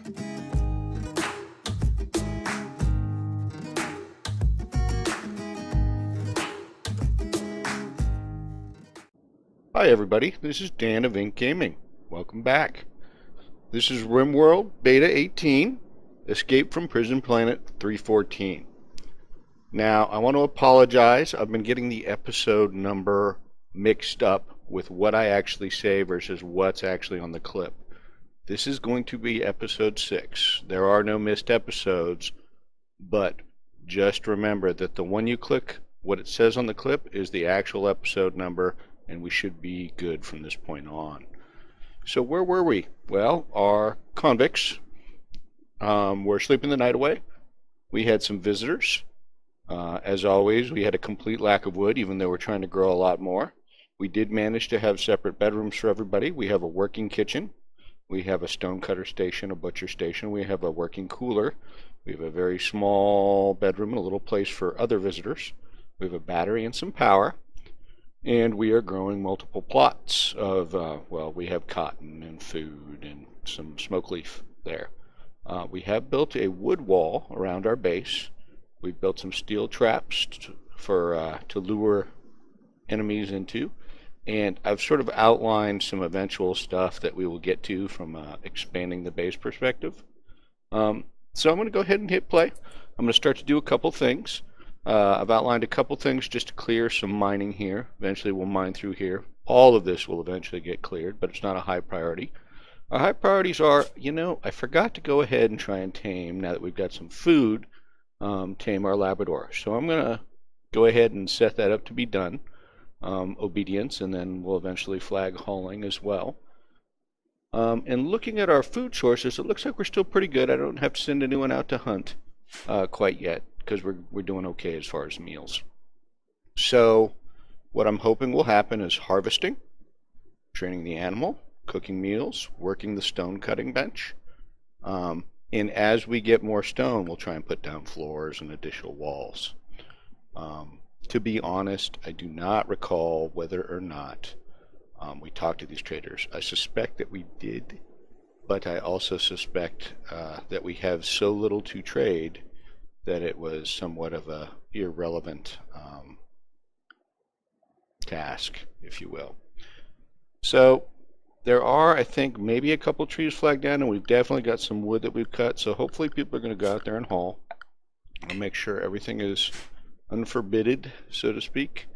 Hi everybody, this is Dan of Ink Gaming. Welcome back. This is Rimworld Beta 18, Escape from Prison Planet 314. Now, I want to apologize. I've been getting the episode number mixed up with what I actually say versus what's actually on the clip. This is going to be episode 6. There are no missed episodes, but just remember that the one you click, what it says on the clip, is the actual episode number, and we should be good from this point on. So where were we? Well, our convicts were sleeping the night away. We had some visitors. As always, we had a complete lack of wood, even though we're trying to grow a lot more. We did manage to have separate bedrooms for everybody. We have a working kitchen. We have a stonecutter station, a butcher station. We have a working cooler. We have a very small bedroom and a little place for other visitors. We have a battery and some power. And we are growing multiple plots of, well, we have cotton and food and some smoke leaf there. We have built a wood wall around our base. We've built some steel traps to lure enemies into. And I've sort of outlined some eventual stuff that we will get to from expanding the base perspective. So I'm going to go ahead and hit play. I'm going to start to do a couple things. I've outlined a couple things just to clear some mining here. Eventually we'll mine through here. All of this will eventually get cleared, but it's not a high priority. Our high priorities are, I forgot to go ahead and try and tame, now that we've got some food, tame our Labrador. So I'm going to go ahead and set that up to be done. Obedience, and then we'll eventually flag hauling as well. And looking at our food sources, it looks like we're still pretty good. I don't have to send anyone out to hunt quite yet, because we're doing okay as far as meals. So what I'm hoping will happen is harvesting, training the animal, cooking meals, working the stone cutting bench. And as we get more stone, we'll try and put down floors and additional walls. To be honest, I do not recall whether or not we talked to these traders. I suspect that we did, but I also suspect that we have so little to trade that it was somewhat of a irrelevant task, if you will. So there are, I think, maybe a couple trees flagged down, and we've definitely got some wood that we've cut. So hopefully people are going to go out there and haul. I'll make sure everything is unforbidded, so to speak.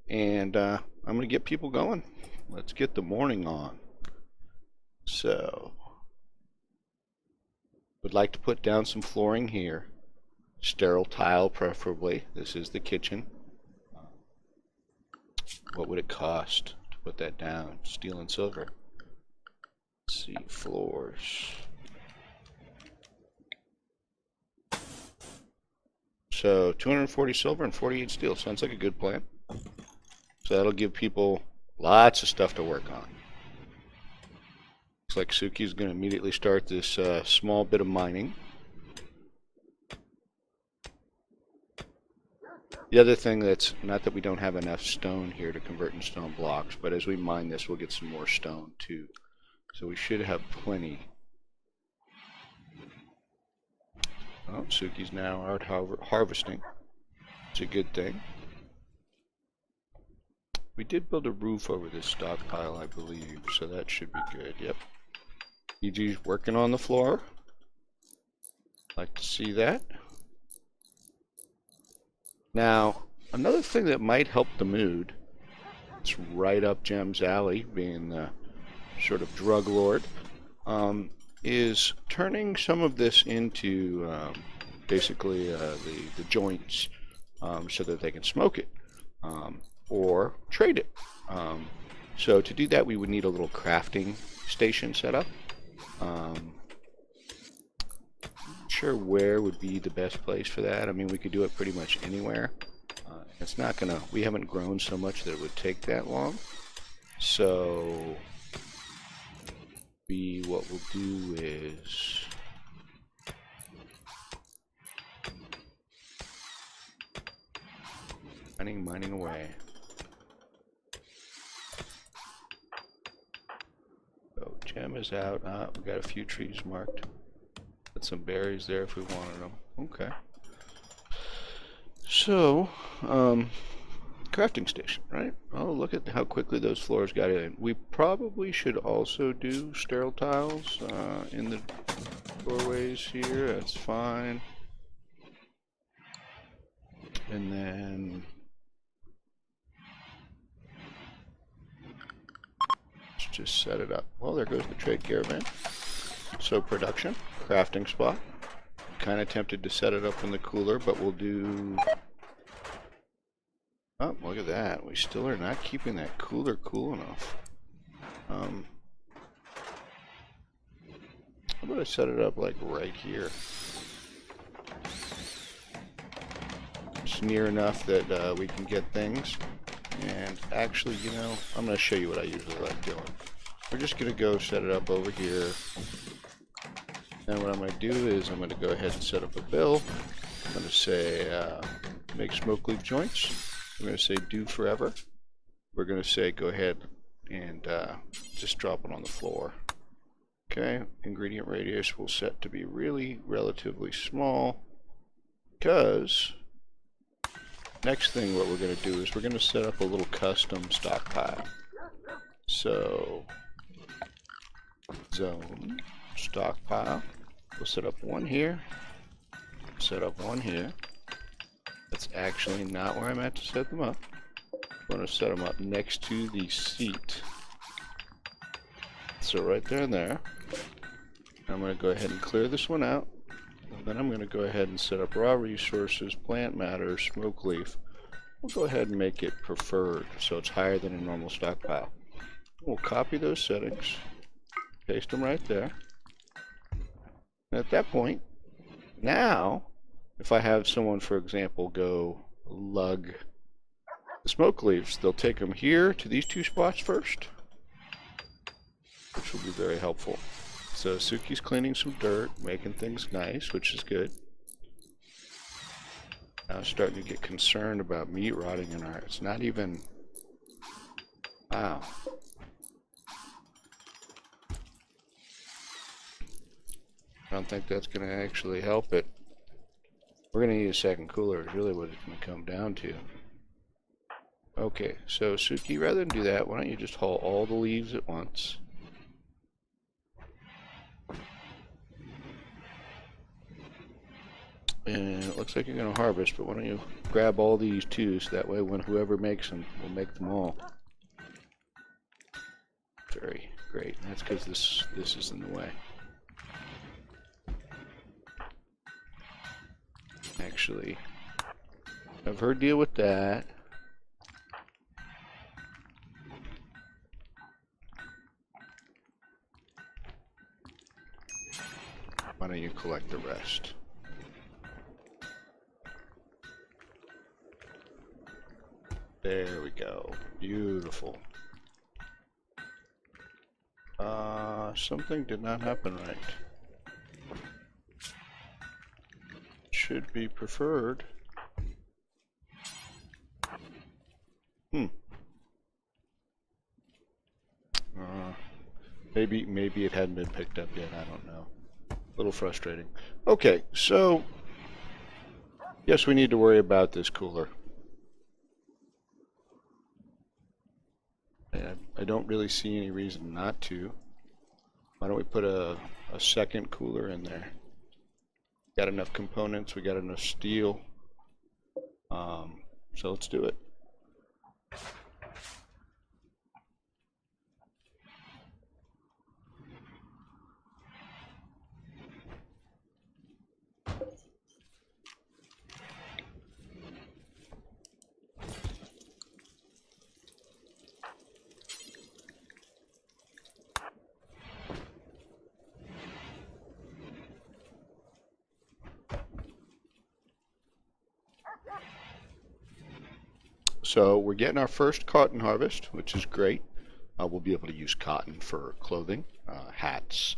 And I'm going to get people going. Let's get the morning on. So would like to put down some flooring here. Sterile tile, preferably. This is the kitchen. What would it cost to put that down? Steel and silver. Let's see, floors. So 240 silver and 48 steel. Sounds like a good plan. So that'll give people lots of stuff to work on. Looks like Suki's going to immediately start this small bit of mining. The other thing that's, not that we don't have enough stone here to convert in stone blocks, but as we mine this, we'll get some more stone too. So we should have plenty. Oh, Suki's now out harvesting. It's a good thing. We did build a roof over this stockpile, I believe, so that should be good. Yep. EG's working on the floor. Like to see that. Now, another thing that might help the mood, it's right up Jem's alley, being the sort of drug lord, is turning some of this into basically the joints so that they can smoke it or trade it. So to do that, we would need a little crafting station set up. Not sure where would be the best place for that. I mean, we could do it pretty much anywhere. It's not gonna, we haven't grown so much that it would take that long. So what we'll do is mining away. So Gem is out. We got a few trees marked. some berries there if we wanted them. Okay. So, crafting station, right? Oh, look at how quickly those floors got in. We probably should also do sterile tiles in the doorways here. That's fine. And then let's just set it up. Well, there goes the trade caravan. So production, crafting spot. Kind of tempted to set it up in the cooler, but we'll do... Oh, look at that. We still are not keeping that cooler cool enough. How about I set it up like right here? It's near enough that we can get things. And actually, you know, I'm going to show you what I usually like doing. We're just going to go set it up over here. And what I'm going to do is I'm going to go ahead and set up a bill. I'm going to say make smoke leaf joints. I'm going to say do forever. We're going to say go ahead and just drop it on the floor. Okay, ingredient radius will set to be really relatively small, because next thing what we're going to do is we're going to set up a little custom stockpile. So zone stockpile. We'll set up one here, set up one here. That's actually not where I meant to set them up. I'm going to set them up next to the seat. So right there and there. I'm going to go ahead and clear this one out. And then I'm going to go ahead and set up raw resources, plant matter, smoke leaf. We'll go ahead and make it preferred so it's higher than a normal stockpile. We'll copy those settings, paste them right there. And at that point, now, if I have someone, for example, go lug the smoke leaves, they'll take them here to these two spots first, which will be very helpful. So Suki's cleaning some dirt, making things nice, which is good. Now I'm starting to get concerned about meat rotting in our... It's not even... Wow. I don't think that's going to actually help it. We're going to need a second cooler is really what it's going to come down to. Okay, so Suki, rather than do that, why don't you just haul all the leaves at once? And it looks like you're going to harvest, but why don't you grab all these too, so that way when whoever makes them will make them all. Very great. That's because this is in the way. Actually, have her deal with that. Why don't you collect the rest? There we go. Beautiful. Something did not happen right. Should be preferred. Maybe it hadn't been picked up yet. I don't know. A little frustrating. Okay, so yes, we need to worry about this cooler. I don't really see any reason not to. Why don't we put a second cooler in there? Got enough components, we got enough steel. So let's do it. So we're getting our first cotton harvest, which is great. We'll be able to use cotton for clothing, hats,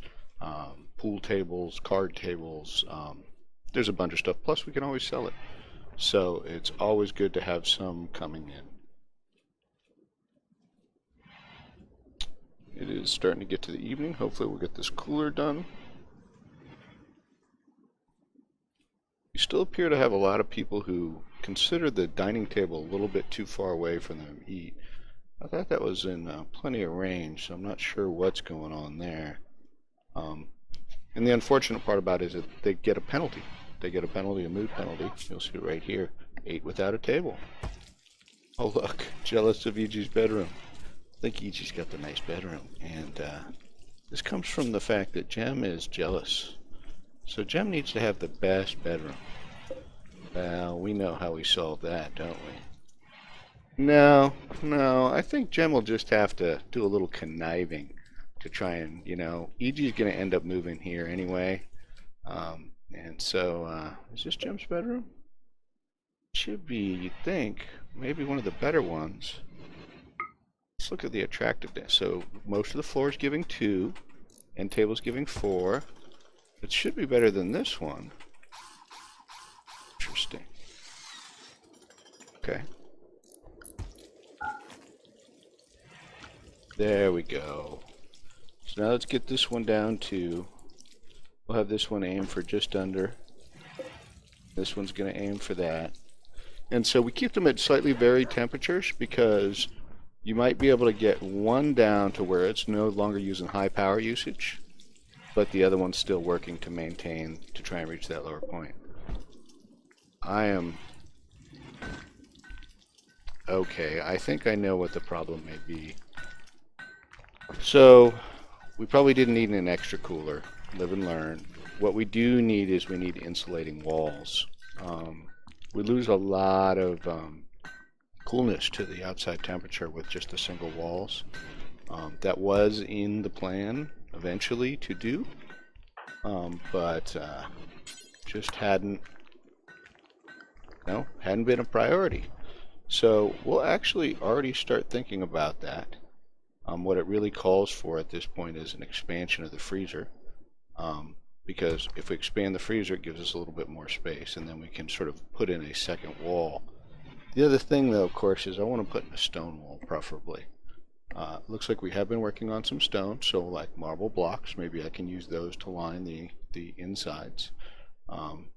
pool tables, card tables. There's a bunch of stuff. Plus, we can always sell it. So it's always good to have some coming in. It is starting to get to the evening. Hopefully we'll get this cooler done. still appear to have a lot of people who consider the dining table a little bit too far away from them to eat. I thought that was in plenty of range, so I'm not sure what's going on there. And the unfortunate part about it is that they get a penalty. They get a penalty, a mood penalty. You'll see it right here. 8 without a table. Oh look, jealous of E.G.'s bedroom. I think E.G.'s got the nice bedroom. And this comes from the fact that Gem is jealous. So Gem needs to have the best bedroom. Well, we know how we solve that, don't we? No, I think Gem will just have to do a little conniving to try and, E.G.'s going to end up moving here anyway. And so, is this Gem's bedroom? Should be, you'd think, maybe one of the better ones. Let's look at the attractiveness. So, most of the floor is giving 2, and table's giving 4. It should be better than this one. Interesting. Okay. There we go. So now let's get this one down to, we'll have this one aim for just under. This one's going to aim for that. And so we keep them at slightly varied temperatures because you might be able to get one down to where it's no longer using high power usage, but the other one's still working to maintain, to try and reach that lower point. Okay, I think I know what the problem may be. So, we probably didn't need an extra cooler. Live and learn. What we do need is we need insulating walls. We lose a lot of coolness to the outside temperature with just the single walls. That was in the plan eventually to do, but just hadn't been a priority. So we'll actually already start thinking about that. What it really calls for at this point is an expansion of the freezer, because if we expand the freezer, it gives us a little bit more space, and then we can sort of put in a second wall. The other thing, though, of course, is I want to put in a stone wall, preferably. Looks like we have been working on some stone, so like marble blocks, maybe I can use those to line the insides.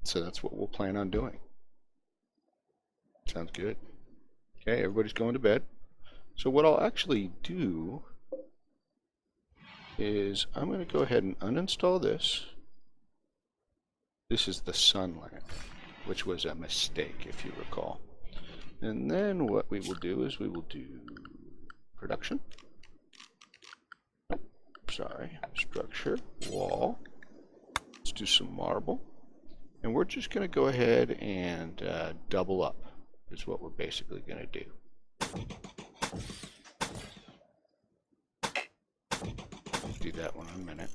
So that's what we'll plan on doing. Sounds good. Okay, everybody's going to bed. So what I'll actually do is I'm going to go ahead and uninstall this. This is the sun lamp, which was a mistake, if you recall. And then what we will do is we will do production. Sorry, structure, wall. Let's do some marble. And we're just going to go ahead and double up is what we're basically going to do. Do that one in a minute.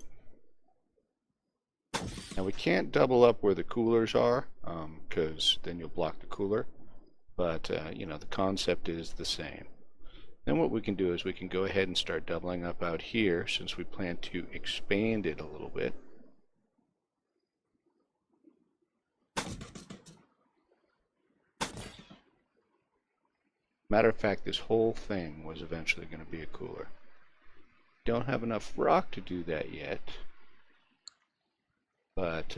Now we can't double up where the coolers are, because then you'll block the cooler. But the concept is the same. Then what we can do is we can go ahead and start doubling up out here, since we plan to expand it a little bit. Matter of fact, this whole thing was eventually going to be a cooler. Don't have enough rock to do that yet, but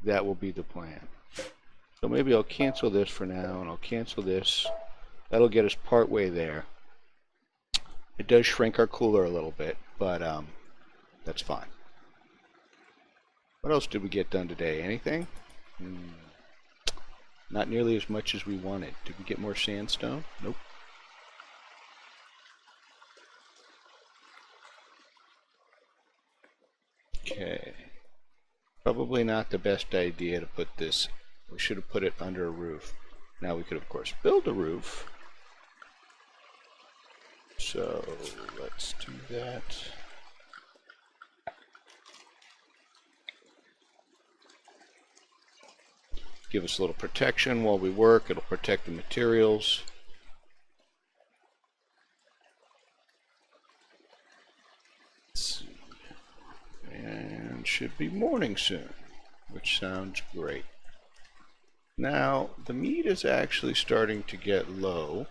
that will be the plan. So maybe I'll cancel this for now, and I'll cancel this. That'll get us part way there. It does shrink our cooler a little bit, but that's fine. What else did we get done today? Anything? Not nearly as much as we wanted. Did we get more sandstone? Nope. Okay. Probably not the best idea to put this. We should have put it under a roof. Now we could, of course, build a roof. So let's do that. Give us a little protection while we work. It'll protect the materials. Let's see. And should be morning soon, which sounds great. Now, the meat is actually starting to get low.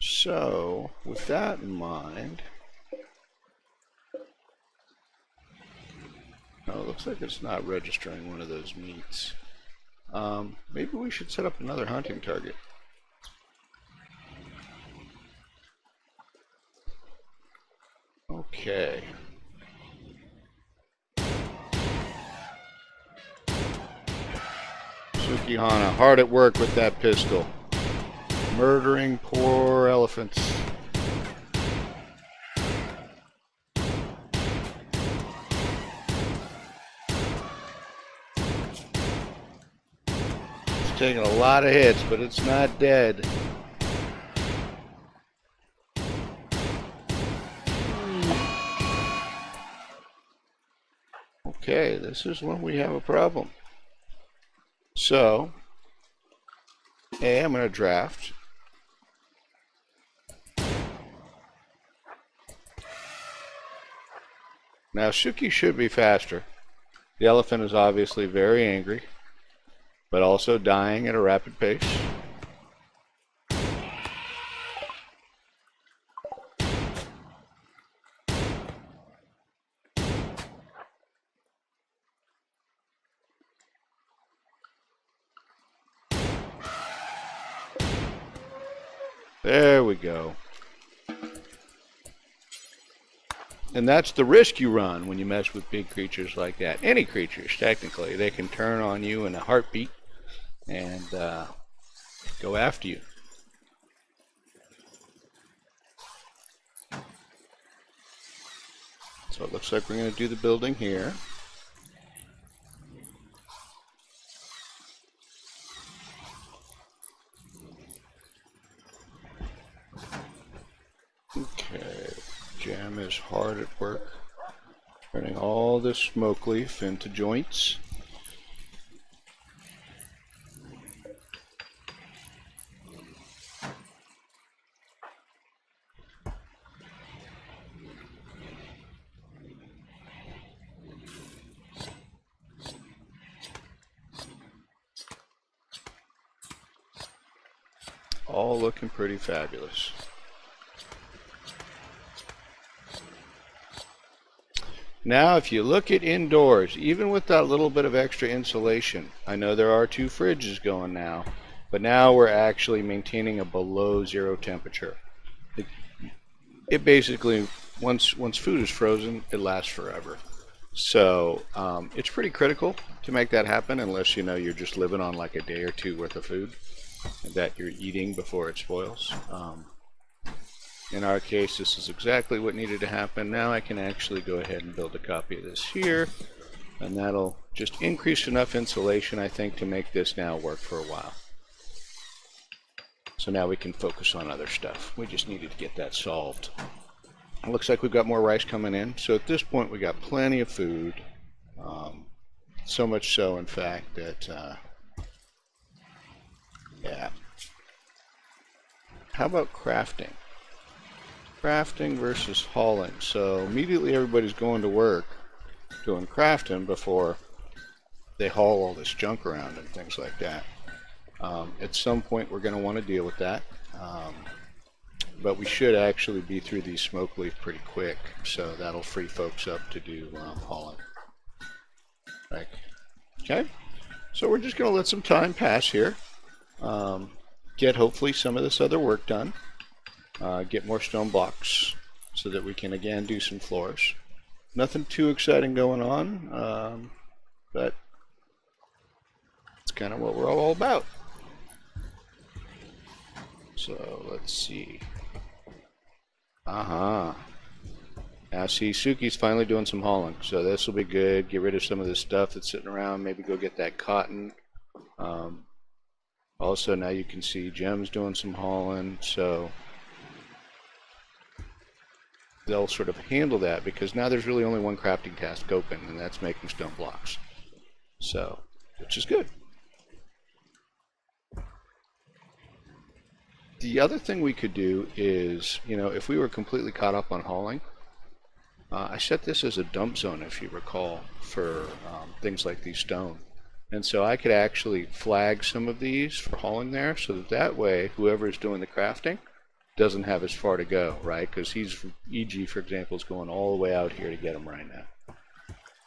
So, with that in mind, oh, it looks like it's not registering one of those meats. Maybe we should set up another hunting target. Okay. Sukihana, hard at work with that pistol. Murdering poor elephants. It's taking a lot of hits, but it's not dead. Okay, this is when we have a problem. So, I'm going to draft. Now, Suki should be faster. The elephant is obviously very angry, but also dying at a rapid pace. There we go. And that's the risk you run when you mess with big creatures like that. Any creatures, technically. They can turn on you in a heartbeat and go after you. So it looks like we're going to do the building here. Okay, Jam is hard at work, turning all this smoke leaf into joints. All looking pretty fabulous. Now, if you look at indoors, even with that little bit of extra insulation, I know there are 2 fridges going now, but now we're actually maintaining a below 0 temperature. It basically, once food is frozen, it lasts forever. So it's pretty critical to make that happen, unless you know you're just living on like a day or 2 worth of food that you're eating before it spoils. In our case, this is exactly what needed to happen. Now I can actually go ahead and build a copy of this here, and that'll just increase enough insulation, I think, to make this now work for a while. So now we can focus on other stuff. We just needed to get that solved. It looks like we've got more rice coming in. So at this point, we got plenty of food. So much so, in fact, that, yeah. How about crafting? Crafting versus hauling. So immediately everybody's going to work doing crafting before they haul all this junk around and things like that. At some point we're going to want to deal with that, but we should actually be through these smoke leaf pretty quick, so that'll free folks up to do hauling. Right. Okay, so we're just going to let some time pass here, get hopefully some of this other work done. Get more stone blocks so that we can again do some floors. Nothing too exciting going on, but it's kind of what we're all about. So let's see. Now see, Suki's finally doing some hauling, so this will be good. Get rid of some of this stuff that's sitting around. Maybe go get that cotton. Also, now you can see Gem's doing some hauling, so they'll sort of handle that, because now there's really only one crafting task open, and that's making stone blocks. So, which is good. The other thing we could do is, you know, if we were completely caught up on hauling, I set this as a dump zone, if you recall, for things like these stone. And so I could actually flag some of these for hauling there, so that way whoever is doing the crafting doesn't have as far to go, right? Because he's, E.G., for example, is going all the way out here to get them right now.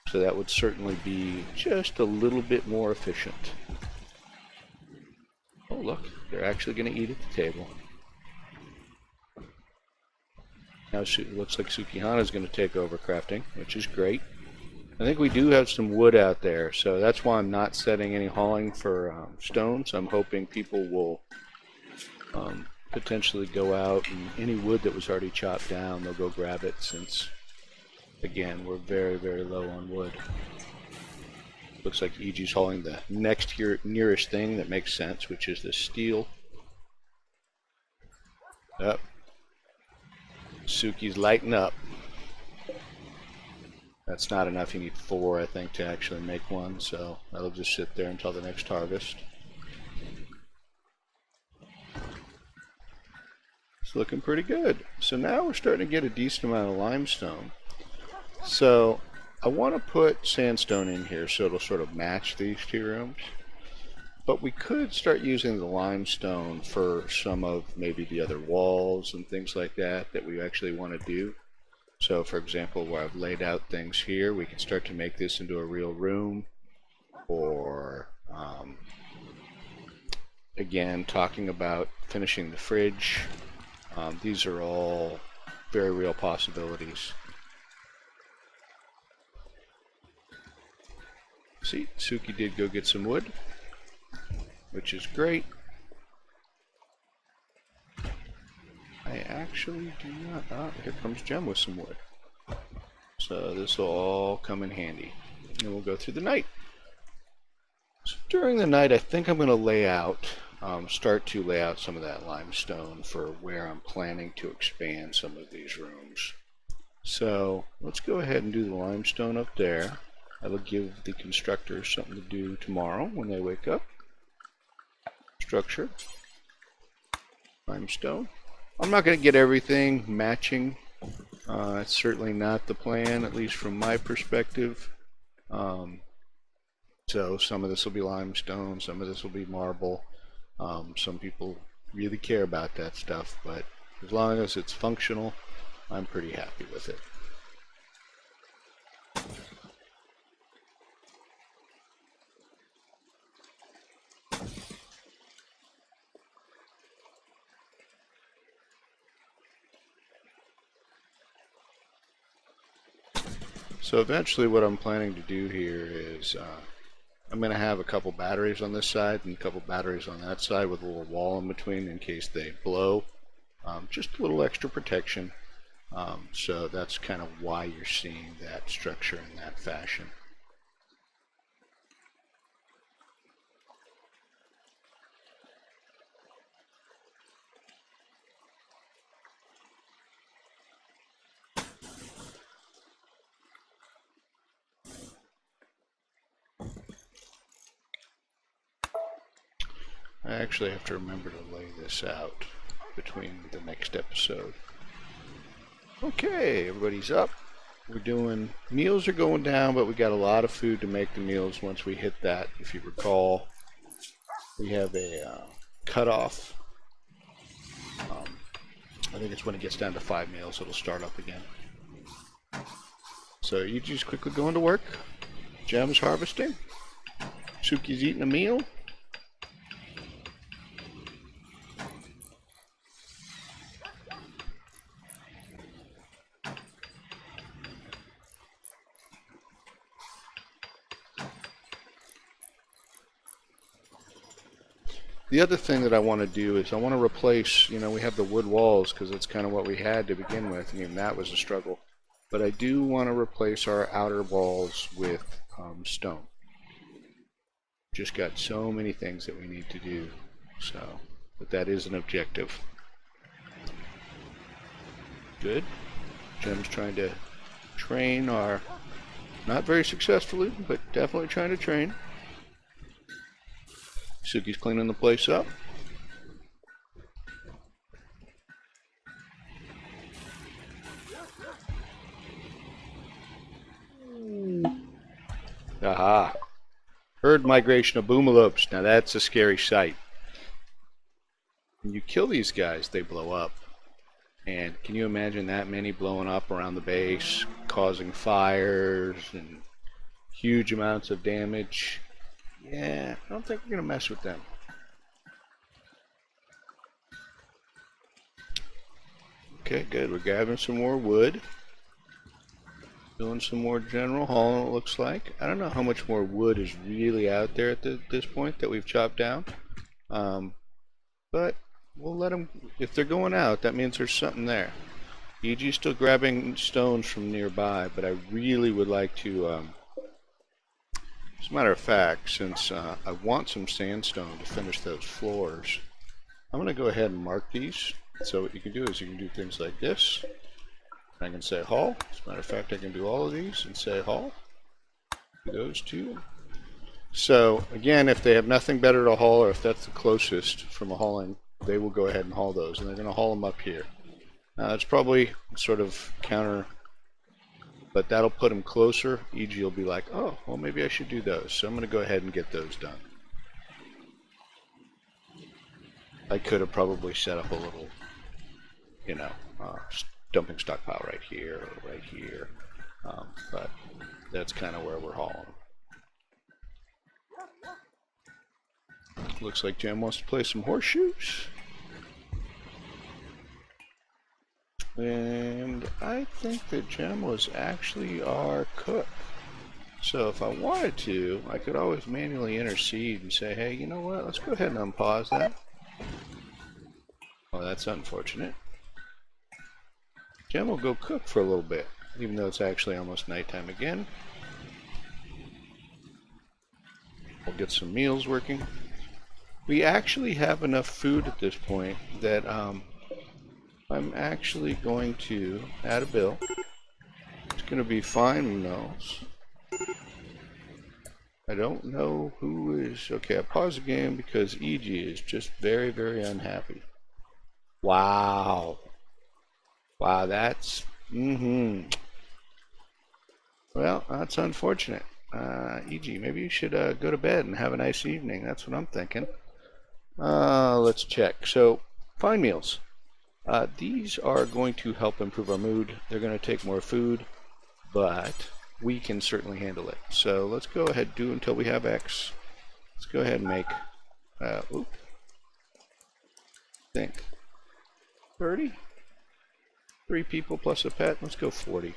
So that would certainly be just a little bit more efficient. look, they're actually going to eat at the table. Now it looks like Sukihana is going to take over crafting, which is great. I think we do have some wood out there, so that's why I'm not setting any hauling for stones. I'm hoping people will potentially go out, and any wood that was already chopped down, they'll go grab it, since, again, we're very, very low on wood. Looks like Iji's hauling the next nearest thing that makes sense, which is the steel. Yep. Suki's lighting up. That's not enough. You need 4, I think, to actually make one, so that'll just sit there until the next harvest. It's looking pretty good. So now we're starting to get a decent amount of limestone. So I want to put sandstone in here so it'll sort of match these 2 rooms. But we could start using the limestone for some of maybe the other walls and things like that we actually want to do. So for example, where I've laid out things here, we can start to make this into a real room. Or again, talking about finishing the fridge. These are all very real possibilities. See, Suki did go get some wood, which is great. I actually do not... Ah, here comes Jem with some wood. So this will all come in handy. And we'll go through the night. So during the night, I think I'm going to lay out, start to lay out some of that limestone for where I'm planning to expand some of these rooms. So let's go ahead and do the limestone up there. That'll give the constructors something to do tomorrow when they wake up. Structure. Limestone. I'm not going to get everything matching. It's certainly not the plan, at least from my perspective. So some of this will be limestone, some of this will be marble. Some people really care about that stuff, but as long as it's functional, I'm pretty happy with it. So eventually what I'm planning to do here is I'm going to have a couple batteries on this side and a couple batteries on that side with a little wall in between in case they blow. Just a little extra protection. So that's kind of why you're seeing that structure in that fashion. I actually have to remember to lay this out between the next episode. Okay, everybody's up. We're doing, meals are going down, but we got a lot of food to make the meals once we hit that. If you recall, we have a cutoff. I think it's when it gets down to 5 meals, it'll start up again. So you just quickly going to work. Jem's harvesting. Suki's eating a meal. The other thing that I want to do is I want to replace, you know, we have the wood walls because it's kind of what we had to begin with, and even that was a struggle. But I do want to replace our outer walls with stone. Just got so many things that we need to do, so, but that is an objective. Good. Jem's trying to train our, not very successfully, but definitely trying to train. Suki's cleaning the place up. Aha. Herd migration of boomalopes. Now that's a scary sight. When you kill these guys, they blow up. And can you imagine that many blowing up around the base, causing fires and huge amounts of damage? Yeah, I don't think we're going to mess with them. Okay, good. We're gathering some more wood. Doing some more general hauling, it looks like. I don't know how much more wood is really out there at this point that we've chopped down. But we'll let them, if they're going out, that means there's something there. EG's still grabbing stones from nearby, but I really would like to, as a matter of fact, since I want some sandstone to finish those floors, I'm going to go ahead and mark these. So what you can do is you can do things like this. I can say haul. As a matter of fact, I can do all of these and say haul. Do those two. So again, if they have nothing better to haul, or if that's the closest from a hauling, they will go ahead and haul those, and they're going to haul them up here. It's probably sort of counter, but that'll put them closer. EG will be like, oh, well, maybe I should do those. So I'm going to go ahead and get those done. I could have probably set up a little, you know, dumping stockpile right here or right here, but that's kind of where we're hauling. Looks like Jem wants to play some horseshoes. And I think that Jem was actually our cook. So if I wanted to, I could always manually intercede and say, hey, you know what, let's go ahead and unpause that. Well, that's unfortunate. Jem will go cook for a little bit, even though it's actually almost nighttime again. We'll get some meals working. We actually have enough food at this point that I'm actually going to add a bill. It's going to be fine meals. I don't know who is... Okay, I paused the game because EG is just very, very unhappy. Wow. Wow, that's... Well, that's unfortunate. EG, maybe you should go to bed and have a nice evening. That's what I'm thinking. Let's check. So, fine meals. These are going to help improve our mood. They're going to take more food, but we can certainly handle it. So let's go ahead and do until we have X. Let's go ahead and make, think 30? 3 people plus a pet. Let's go 40.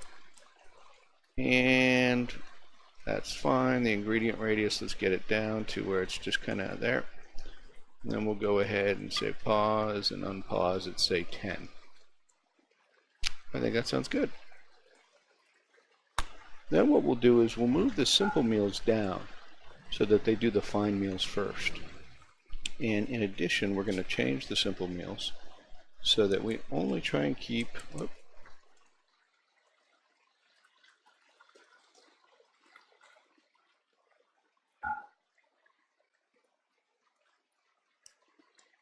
And that's fine. The ingredient radius, let's get it down to where it's just kind of there. And then we'll go ahead and say pause and unpause at say 10. I think that sounds good. Then what we'll do is we'll move the simple meals down so that they do the fine meals first. And in addition, we're going to change the simple meals so that we only try and keep...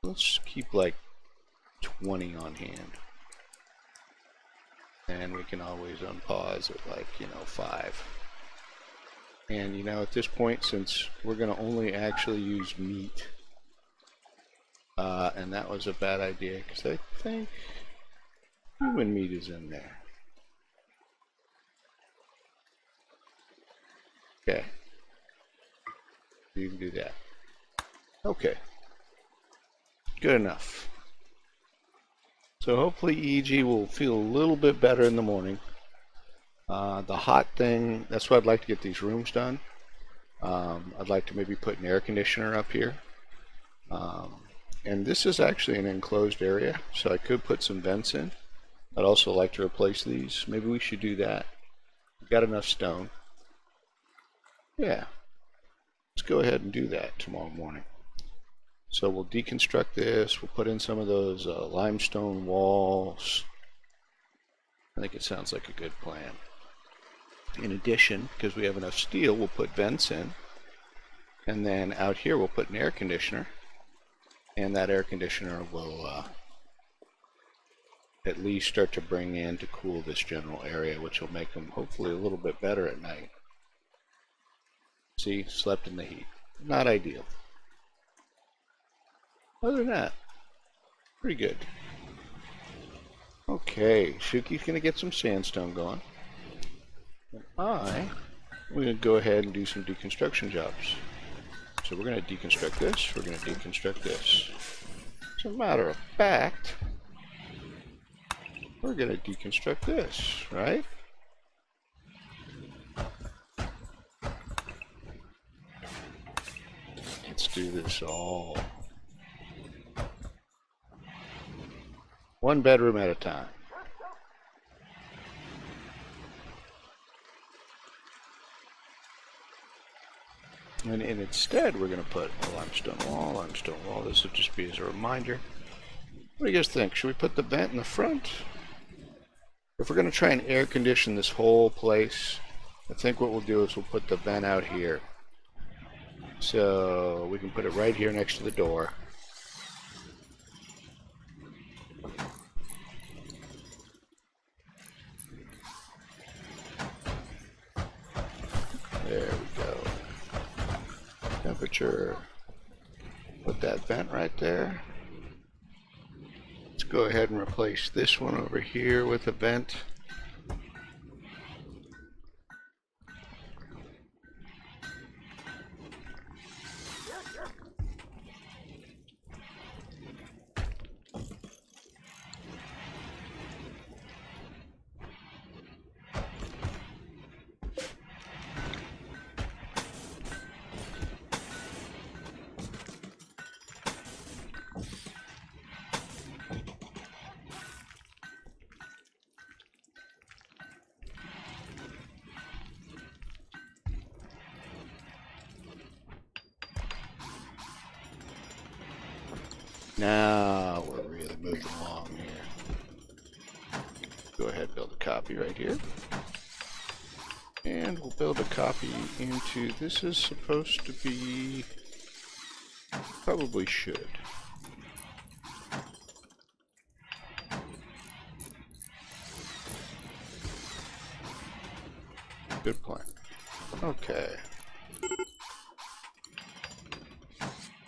Let's keep like 20 on hand. And we can always unpause at like, 5. And at this point, since we're going to only actually use meat, and that was a bad idea because I think human meat is in there. Okay. You can do that. Okay. Good enough. So hopefully EG will feel a little bit better in the morning. The hot thing, that's why I'd like to get these rooms done. I'd like to maybe put an air conditioner up here. And this is actually an enclosed area, so I could put some vents in. I'd also like to replace these. Maybe we should do that. We've got enough stone. Yeah. Let's go ahead and do that tomorrow morning. So we'll deconstruct this, we'll put in some of those limestone walls. I think it sounds like a good plan. In addition, because we have enough steel, we'll put vents in. And then out here we'll put an air conditioner. And that air conditioner will at least start to bring in to cool this general area, which will make them hopefully a little bit better at night. See, slept in the heat. Not ideal. Other than that, pretty good. Okay, Shuki's going to get some sandstone going. And I'm going to go ahead and do some deconstruction jobs. So we're going to deconstruct this, we're going to deconstruct this. As a matter of fact, we're going to deconstruct this, right? Let's do this all one bedroom at a time. And instead, we're going to put a limestone wall, limestone wall. This will just be as a reminder. What do you guys think? Should we put the vent in the front? If we're going to try and air condition this whole place, I think what we'll do is we'll put the vent out here. So we can put it right here next to the door. There we go. Temperature. Put that vent right there. Let's go ahead and replace this one over here with a vent. Now we're really moving along here. Go ahead and build a copy right here. And we'll build a copy into, this is supposed to be, probably should. Good plan. Okay.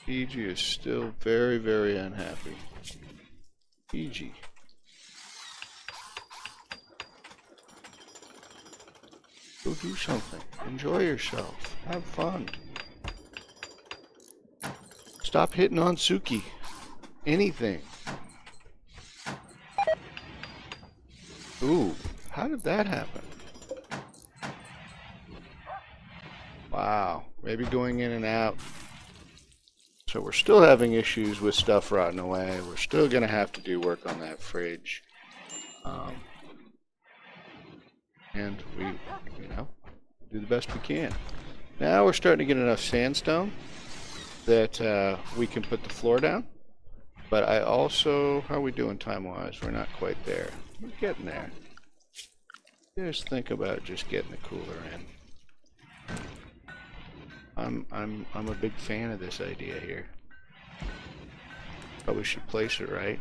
PG is still very, very unhappy. PG. Go do something. Enjoy yourself. Have fun. Stop hitting on Suki. Anything. Ooh, how did that happen? Wow, maybe going in and out. So we're still having issues with stuff rotting away. We're still going to have to do work on that fridge. And we, do the best we can. Now we're starting to get enough sandstone that we can put the floor down. But I also, how are we doing time-wise? We're not quite there. We're getting there. Just think about just getting the cooler in. I'm a big fan of this idea here. Probably should place it right.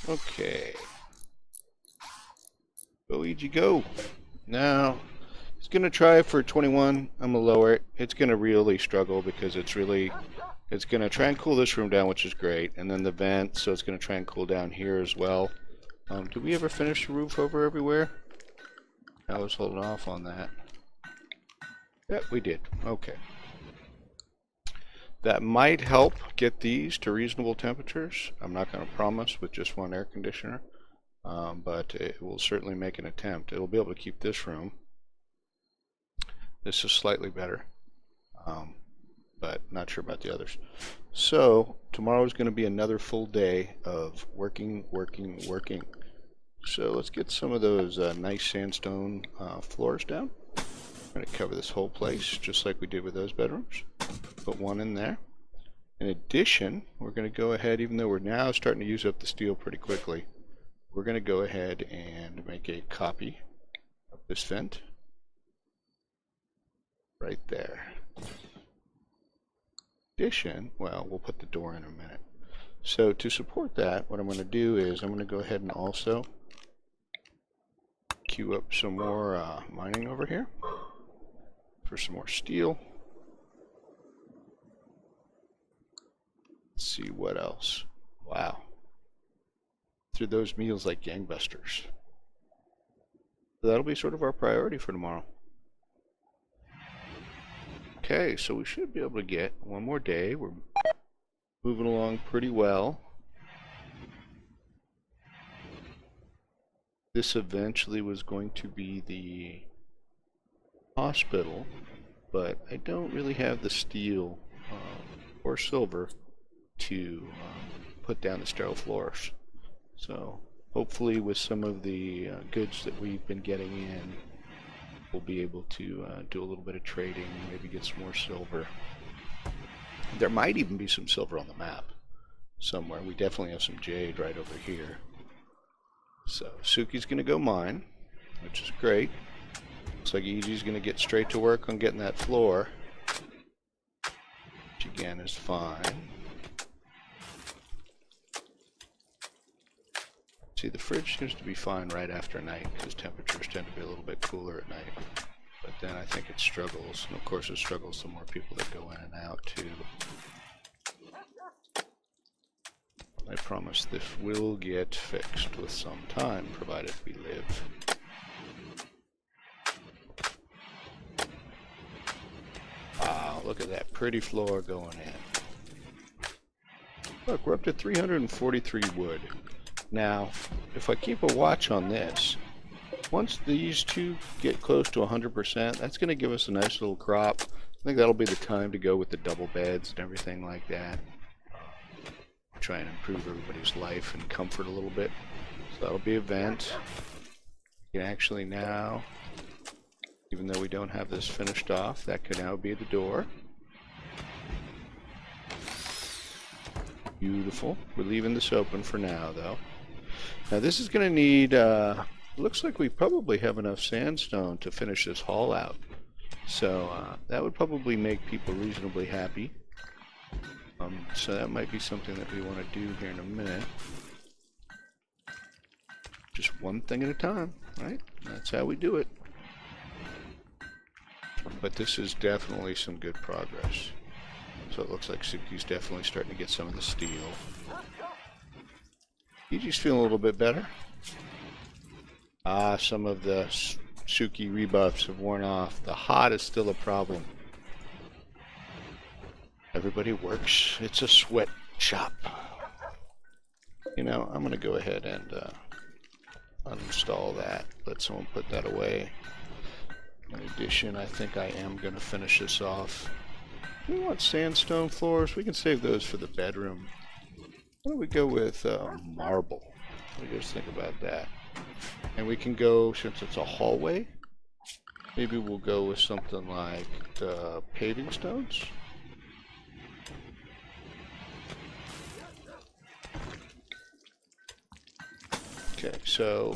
Okay. Luigi, go. Now, it's going to try for 21. I'm going to lower it. It's going to really struggle because it's going to try and cool this room down, which is great. And then the vent, so it's going to try and cool down here as well. Did we ever finish the roof over everywhere? I was holding off on that. Yep, we did. Okay. That might help get these to reasonable temperatures. I'm not going to promise with just one air conditioner, but it will certainly make an attempt. It'll be able to keep this room. This is slightly better, but not sure about the others. So tomorrow is going to be another full day of working. So let's get some of those nice sandstone floors down. I'm going to cover this whole place just like we did with those bedrooms. Put one in there. In addition, we're going to go ahead, even though we're now starting to use up the steel pretty quickly, we're going to go ahead and make a copy of this vent right there. In addition, well, we'll put the door in a minute. So to support that, what I'm going to do is I'm going to go ahead and also queue up some more mining over here for some more steel. Let's see what else. Wow. Through those meals like gangbusters. So that'll be sort of our priority for tomorrow. Okay, so we should be able to get one more day. We're moving along pretty well. This eventually was going to be the hospital, but I don't really have the steel or silver to put down the sterile floors. So hopefully with some of the goods that we've been getting in, we'll be able to do a little bit of trading, maybe get some more silver. There might even be some silver on the map somewhere. We definitely have some jade right over here. So Suki's going to go mine, which is great. Looks like Easy's going to get straight to work on getting that floor, which again is fine. See, the fridge seems to be fine right after night because temperatures tend to be a little bit cooler at night. But then I think it struggles, and of course it struggles the more people that go in and out too. I promise this will get fixed with some time, provided we live. Wow, look at that pretty floor going in. Look, we're up to 343 wood. Now, if I keep a watch on this, once these two get close to 100%, that's going to give us a nice little crop. I think that'll be the time to go with the double beds and everything like that. Try and improve everybody's life and comfort a little bit. So that'll be a vent. You can actually now, even though we don't have this finished off, that could now be the door. Beautiful. We're leaving this open for now, though. Now this is going to need, looks like we probably have enough sandstone to finish this hall out. So that would probably make people reasonably happy. So that might be something that we want to do here in a minute. Just one thing at a time, right? That's how we do it. But this is definitely some good progress. So it looks like Suki's definitely starting to get some of the steel. Iji's feeling a little bit better. Some of the Suki rebuffs have worn off. The hot is still a problem. Everybody works. It's a sweat shop. You know, I'm going to go ahead and uninstall that. Let someone put that away. In addition, I think I am going to finish this off. We want sandstone floors. We can save those for the bedroom. Why don't we go with marble? What do you guys think about that? And we can go, since it's a hallway, maybe we'll go with something like the paving stones. Okay, so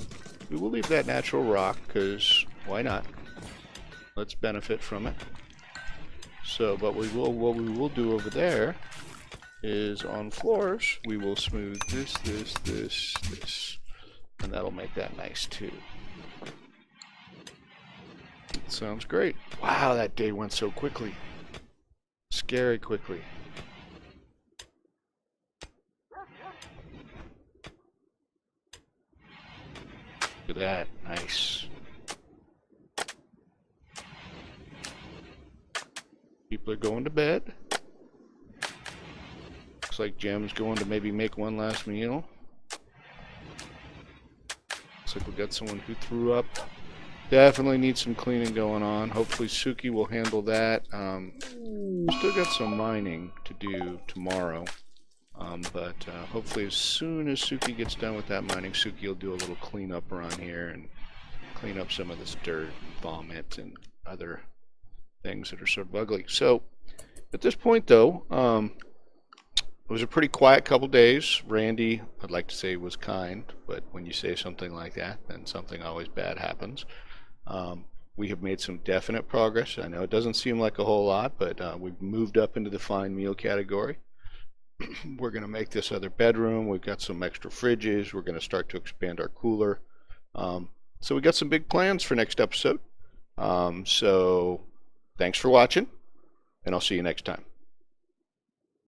we will leave that natural rock because why not? Let's benefit from it. So, but what we will do over there is on floors we will smooth this, and that'll make that nice too. Sounds great. Wow, that day went so quickly. Scary quickly. Look at that. Nice. People are going to bed. Looks like Jem's going to maybe make one last meal. Looks like we got someone who threw up. Definitely needs some cleaning going on. Hopefully Suki will handle that. Still got some mining to do tomorrow. But hopefully as soon as Suki gets done with that mining, Suki will do a little cleanup around here and clean up some of this dirt, vomit, and other things that are sort of ugly. So at this point though, it was a pretty quiet couple days. Randy, I'd like to say, was kind, but when you say something like that, then something always bad happens. We have made some definite progress. I know it doesn't seem like a whole lot, but we've moved up into the fine meal category. We're going to make this other bedroom. We've got some extra fridges. We're going to start to expand our cooler. So we got some big plans for next episode. So thanks for watching, and I'll see you next time.